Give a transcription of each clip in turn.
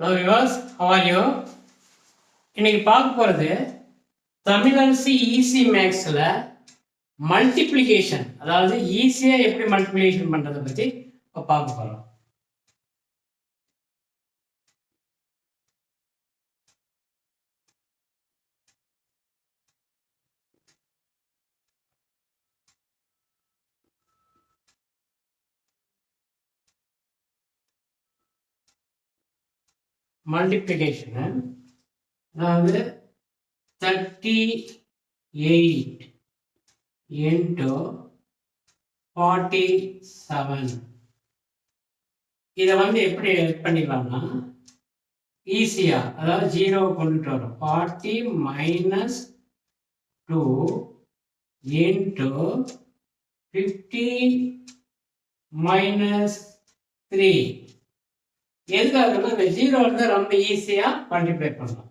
Hello Vilas, how are you? இன்னைக்கு பார்க்க போகிறது தமிழரசு ஈஸி மேக்ஸில் மல்டிப்ளிகேஷன், அதாவது ஈஸியாக எப்படி மல்டிப்ளிகேஷன் பண்ணுறதை பற்றி இப்போ பார்க்க போகிறோம். மல்டிப்ளிகேஷனு அதாவது 38 into 47 இதை எப்படி ஹெல்ப் பண்ணிக்கலாம்னா ஈஸியாக, அதாவது 0 கொண்டுட்டு வரும். 40 minus 2 into 50 minus 3. எதுக்காகனா இந்த 0 வந்து ரொம்ப ஈஸியாக மல்டிப்ளை பண்ணலாம்.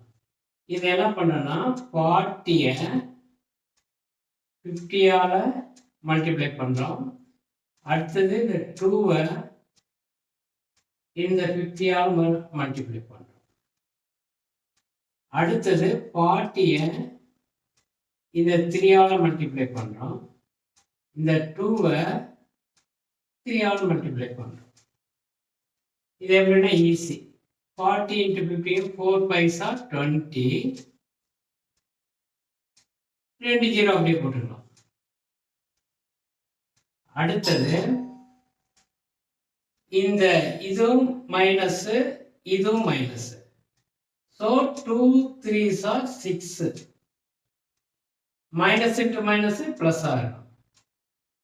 இது என்ன பண்ணனா 40-ஐ 50ஆல மல்டிப்ளை பண்ணுறோம். அடுத்தது இந்த 2-ஐ இந்த 50ஆல மல்டிப்ளை பண்ணுறோம். அடுத்தது 40-ஐ இந்த 3ஆல மல்டிப்ளை பண்ணுறோம். இந்த 2-ஐ 3ஆல மல்டிப்ளை பண்ணுறோம். இது எப்படின்னா ஈஸி. 40 into 50, 4 5s are 20. 2 0 அப்படியே போட்டுக்கலாம். அடுத்தது இந்த இதுவும் மைனஸ், இதுவும் minus. So 2 3s are 6. Minus into minus plus ஆகிடும்.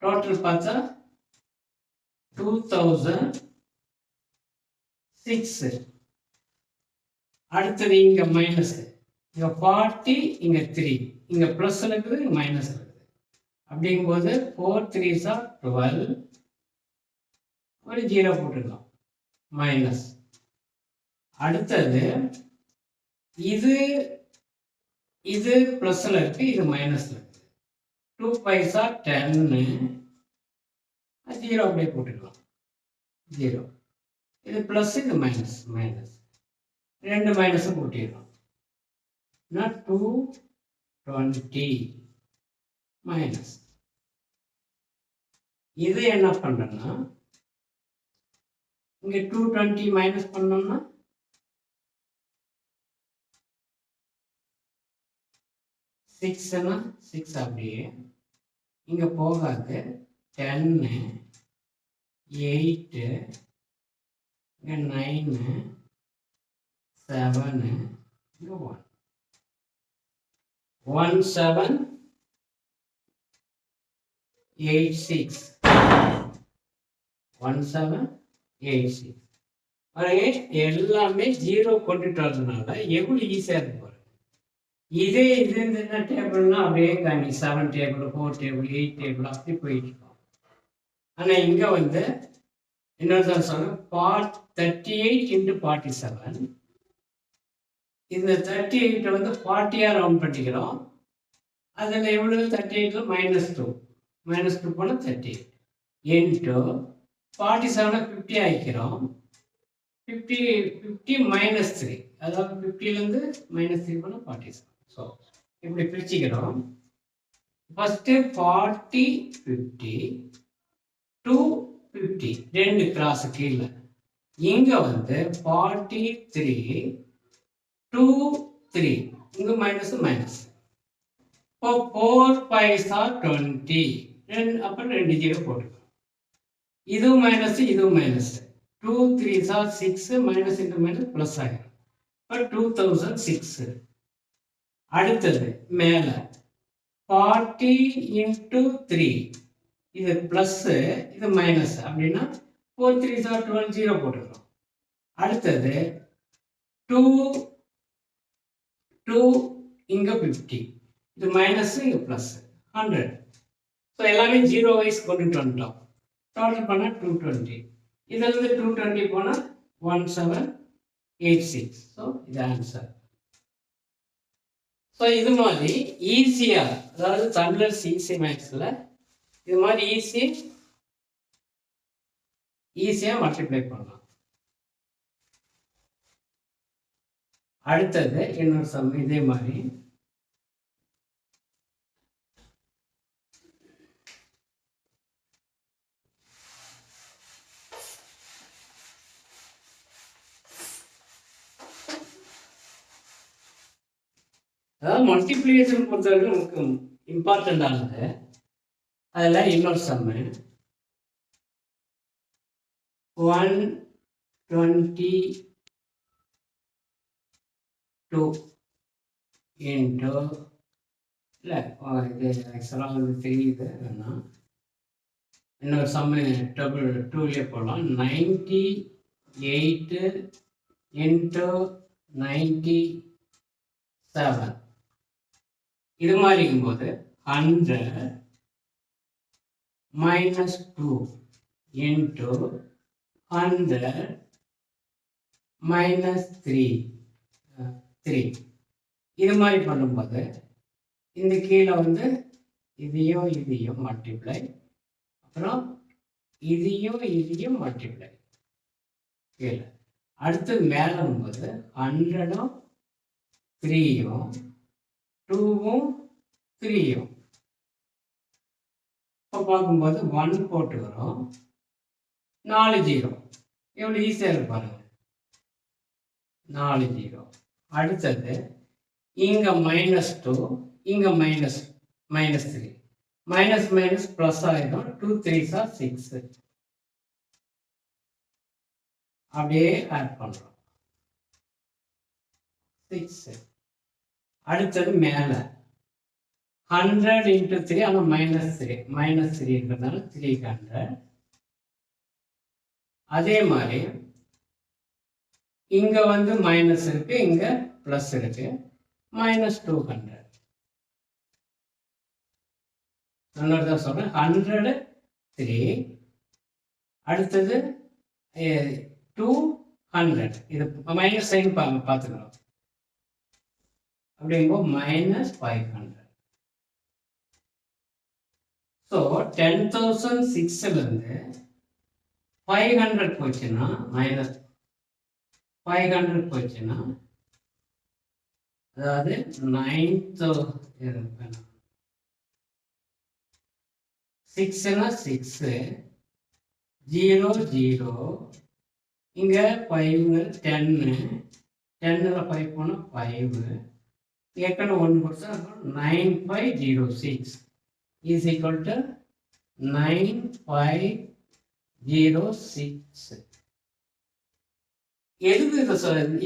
டோட்டல் பார்த்தா 2006. அடுத்தது இங்க மைனஸ், இங்க 40, இங்க 3, இங்க பிளஸ் இருக்குது, இங்க மைனஸ் இருக்குது. அப்படிங்கும்போது 4 3s are 12. ஒரு 0 போட்டுக்கலாம், மைனஸ். அடுத்தது இது இது பிளஸ்ல இருக்கு, இது மைனஸ்ல இருக்கு. 2 5s are 10. 0 அப்படியே போட்டுக்கலாம், 0. இது பிளஸ், இது மைனஸ், மைனஸ். 2 மைனஸ் கூட்டிடணும். 220 மைனஸ். இது என்ன பண்றேன்னா இங்க 220 மைனஸ் பண்ணோம்னா 6 அப்படியே இங்க போகாது. 10 8 இங்க 9 7 இங்க 1 1786 1786. எல்லாமே 0 கொண்டுட்டு வரதுனால எவ்வளவு ஈஸியா இருக்கு பாருங்க. இதே இது என்ன டேபிள்னா அப்படியே காமி 7 டேபிள் 4 டேபிள் 8 டேபிள் அப்படி போயிட்டு இருக்கோம். ஆனா இங்க இன்னொரு சொல்ல 38 into 47. இந்த 38 40-ஆ ரவுண்ட் பண்ணிக்கிறோம். அதில் எவ்வளவு 38ல -2 போனால் 38 இன்ட்டு 47 50 ஆகிக்கிறோம். 50 -3, அதாவது 50லேருந்து -3 போனால் 47. ஸோ இப்படி பிரிச்சுக்கிறோம். ஃபஸ்ட்டு 40 50 250 2 கிராஸ் கீழே. இங்கே 43 2 3 இங்கே மைனஸ் மைனஸ். இப்போ 4 5s are 20. அப்புறம் 2 0 போட்டுக்கலாம். இதுவும் மைனஸ், இதுவும் minus. 2 3s are 6. Minus into minus plus ஆகிடும். இப்போ 2006. அடுத்தது மேலே 40 into 3, இது ப்ளஸ், இது மைனஸ். அப்படின்னா 4 3s are 12, 0 போட்டுக்கலாம். அடுத்தது 2 இங்க 50, இது மைனஸ், இங்க பிளஸ் 100. ஸோ எல்லாமே 0 வைஸ் கொண்டுட்டு வந்துட்டோம். டோட்டல் பண்ணால் 220. இதிலிருந்து 220 போனால் 1786. ஸோ இது ஆன்சர். ஸோ இது மாதிரி ஈஸியாக, அதாவது தமிழரசு ஈஸி மேக்ஸில் இது மாதிரி ஈஸியாக மல்டிப்ளை பண்ணலாம். அடுத்தது இன்னொரு சம் இதே மாதிரி அதாவது மல்டிப்ளிகேஷன் பொறுத்தவரைக்கும் நமக்கு இம்பார்ட்டண்டானது. அதில் இன்னொரு சம்மு 122 இன்ட்டு இல்லை இது ஆக்சுவலாக வந்து தெரியுது வேணாம், இன்னொரு சம்மு டூலே போடலாம். 98 இன்ட்டு 97 இது மாதிரி இருக்கும்போது 100 மைனஸ் 2 இன்ட்டு 100 மைனஸ் 3 இது மாதிரி பண்ணும்போது இந்த கீழே வந்து இதையும் மல்டிப்ளை, அப்புறம் இதையும் மல்டிப்ளை கீழே. அடுத்து மேலே வரும்போது 100ம் 3யும் 2ம் 3யும் இப்போ பார்க்கும்போது 1 போட்டு வரும், 4 0 எவ்வளோ ஈஸியாக இருப்பாங்க, 4 0. அடுத்தது இங்கே -2 இங்கே -3 மைனஸ் ப்ளஸ் ஆகிடும், 2 3s are 6 அப்படியே ஆட் பண்ணுறோம் 6. அடுத்தது மேலே 100 இன்ட்டு 3 ஆனால் -3 இருக்கிறதுனால 300. அதே மாதிரி இங்கே வந்து மைனஸ் இருக்கு, இங்கே ப்ளஸ் இருக்கு, -200. தான் சொல்கிறேன் 103. அடுத்தது 200 இது மைனஸ் சைன் பார்த்துக்கிறோம், அப்படிங்கும்போது -500. ஸோ 10,006லேருந்து 500 போச்சுன்னா -500 போச்சுன்னா அதாவது 6னா 6 0 0 இங்கே 5 10ல் 5 போனால் 5 ஏற்கனவே 1 கொடுத்தா 9506 is equal to 9506. எதுக்கு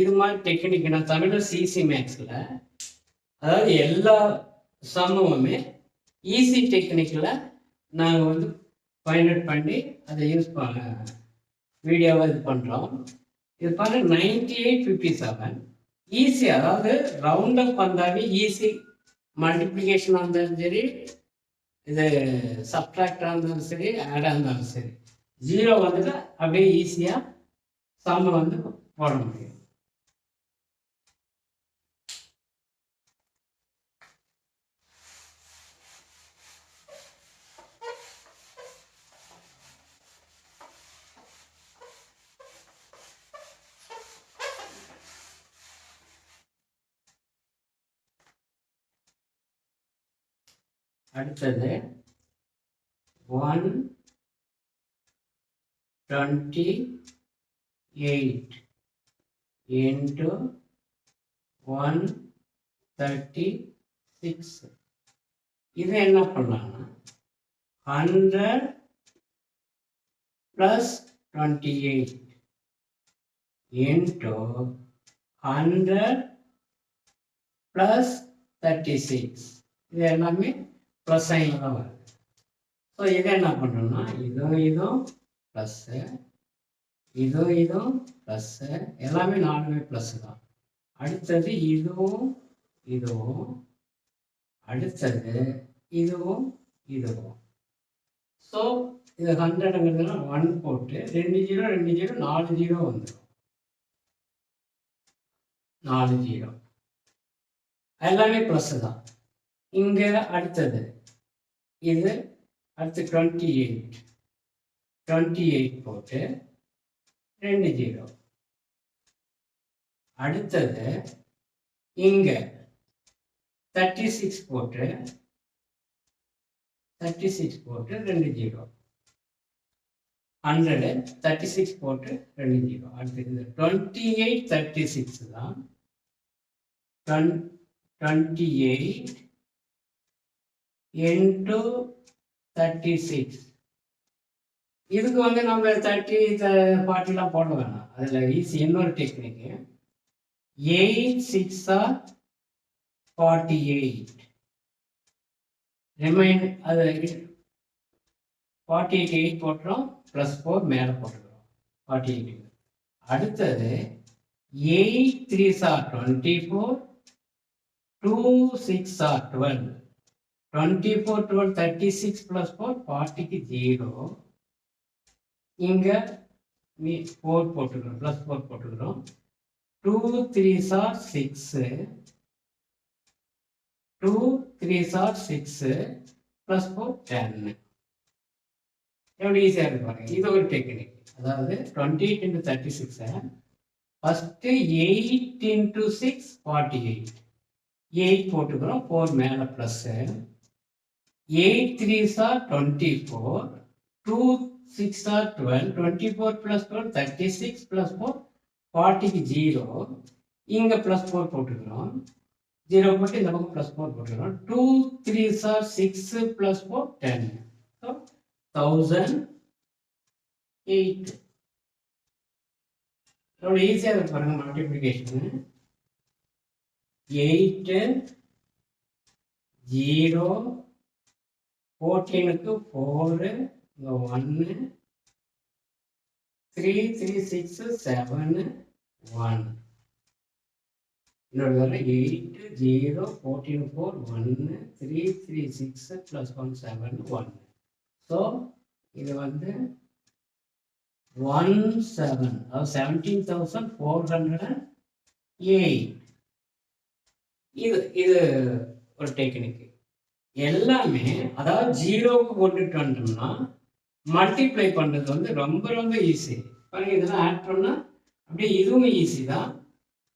இது மாதிரி டெக்னிக் நான் தமிழ் சிசி மேக்ஸில் அதாவது எல்லா சமமுமே ஈஸி டெக்னிக்கில் நாங்கள் வந்து ஃபைண்ட் அவுட் பண்ணி அதை யூஸ் வீடியோவாக இது பண்ணுறோம். இது பாருங்க 9857 ஈஸி, அதாவது ரவுண்ட் அப் வந்தாவே ஈஸி. மல்டிப்ளிகேஷனாக இருந்தாலும் சரி, இது சப்ட்ராக்டாக இருந்தாலும் சரி, ஆடாக இருந்தாலும் சரி, 0 வந்துட்டு அப்படியே ஈஸியாக சம்ம வந்து போட முடியும். அடுத்தது 128 into 136. இது என்ன பண்ணலாம்னா 100 plus 28 into 100 plus 36. இது எல்லாமே ப்ளஸ் சைனில் தான் வருது. ஸோ இதை என்ன பண்ணணும்னா இதுவும் ப்ளஸ்ஸு, இதுவும் ப்ளஸ்ஸு, எல்லாமே 4மே ப்ளஸ்ஸு தான். அடுத்தது இதுவும் அடுத்தது இதுவும் ஸோ இது 100ங்கிறதுனா 1 போட்டு 2 0 2 0 4 0 வந்துடும், 4 0 எல்லாமே ப்ளஸ்ஸு தான். இங்கே அடுத்தது இது அடுத்து 28 போட்டு 2 0. அடுத்தது இங்க 36 போட்டு 2 0 100 36 போட்டு 2 0 அடுத்து இந்த 28 36 தான் 28 into 36 இதுக்கு வந்து நம்ம 30 40 போட வேணாம். அதில் ஈஸி இன்னொரு டெக்னிக்கு 8 6 are 48 ரிமைன் அது 48 8 போட்டுறோம் +4 மேலே போட்டுக்கிறோம் 48. அடுத்தது 8 3s are 24 2 6 are 12 24 12 36 +4 40க்கு 0 இங்க 4 போட்டுக்கிறோம் +4 போட்டுக்கிறோம் 2 3s are 6 2 3s are 6 +4 10 எப்படி ஈஸியாக இருக்கு பாருங்க. இது ஒரு டெக்னிக். அதாவது 28 into 36 ஃபர்ஸ்ட் 8 into 6 48 8 போட்டுக்கிறோம் 4 மேலே ப்ளஸ் 8 3s are 24 2 6 are 12 24 + 12 36 +4 40க்கு 0 இங்கே +4 போட்டுக்கிறோம் 0 போட்டு இந்த பக்கம் +4 போட்டுக்கிறோம் 2 3s are 6 +4 10 ஸோ 1008 எவ்வளோ ஈஸியாக இருக்கு பாருங்க மல்டிப்ளிகேஷன் 8 0 14க்கு 4 இங்கே 1 3 3 6 7 1 இன்னொரு வர 8 0 14 4 1 3 3 6 +1 7 1 ஸோ இது வந்து 17,408 இது ஒரு டெக்னிக். எல்லாமே அதாவது 0க்கு போட்டுட்டு வந்தோம்னா மல்டிப்ளை பண்றது வந்து ரொம்ப ரொம்ப ஈஸி. பாருங்க இதெல்லாம் ஆட் பண்ணா அப்படியே இதுவும் ஈஸி தான்.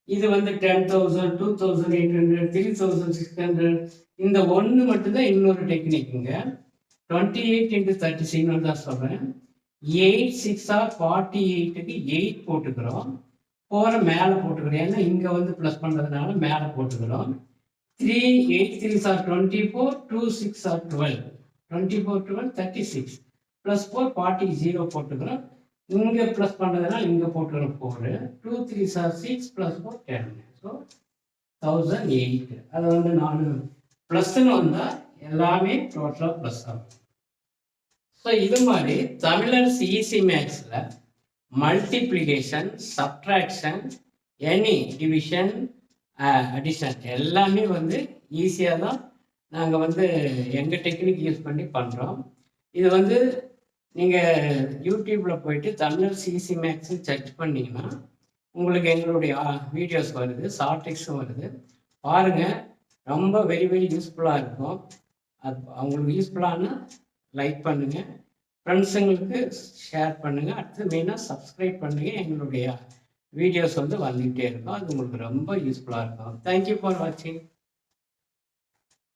இது வந்து 10,000 2,800 3,600 இந்த ஒன்று மட்டும்தான் இன்னொரு டெக்னிக்குங்க. 28 into 36 தான் சொல்றேன். 8 6 are 48க்கு 8 போட்டுக்கிறோம் 4 மேலே போட்டுக்கிறோம். ஏன்னா இங்க வந்து ப்ளஸ் பண்றதுனால மேலே போட்டுக்கிறோம். 3 8 3s are 24 2 6 are 12 24 12 36 +4 40 0 போட்டுக்கிறோம். இங்க ப்ளஸ் பண்றதுனால இங்க போட்டுக்கிறோம் 4 2 3s are 6 +4 10 ஸோ 1008. அது வந்து நான் ப்ளஸ்ன்னு வந்தா எல்லாமே டோட்டலாக ப்ளஸ் ஆகும். ஸோ இது மாதிரி தமிழர்ஸ் ஈஸி மேக்ஸில் multiplication subtraction any division addition எல்லாமே வந்து ஈஸியாக தான் நாங்கள் வந்து எங்கள் டெக்னிக் யூஸ் பண்ணி பண்ணுறோம். இது வந்து நீங்கள் யூடியூப்பில் போயிட்டு தமிழர்ஸ் ஈஸி மேக்ஸ்ன்னு சர்ச் பண்ணிங்கன்னா உங்களுக்கு எங்களுடைய வீடியோஸ் வருது, ஷார்ட்ஸும் வருது. பாருங்கள், ரொம்ப வெரி வெரி யூஸ்ஃபுல்லாக இருக்கும். அது அவங்களுக்கு யூஸ்ஃபுல்லானா லைக் பண்ணுங்கள், ஃப்ரெண்ட்ஸுங்களுக்கு ஷேர் பண்ணுங்கள். அடுத்து மெயினாக சப்ஸ்கிரைப் பண்ணுங்கள். எங்களுடைய வீடியோஸ் வந்து வந்துகிட்டே இருக்கும். அது உங்களுக்கு ரொம்ப யூஸ்ஃபுல்லாக இருக்கும். தேங்க்யூ ஃபார் வாட்சிங்.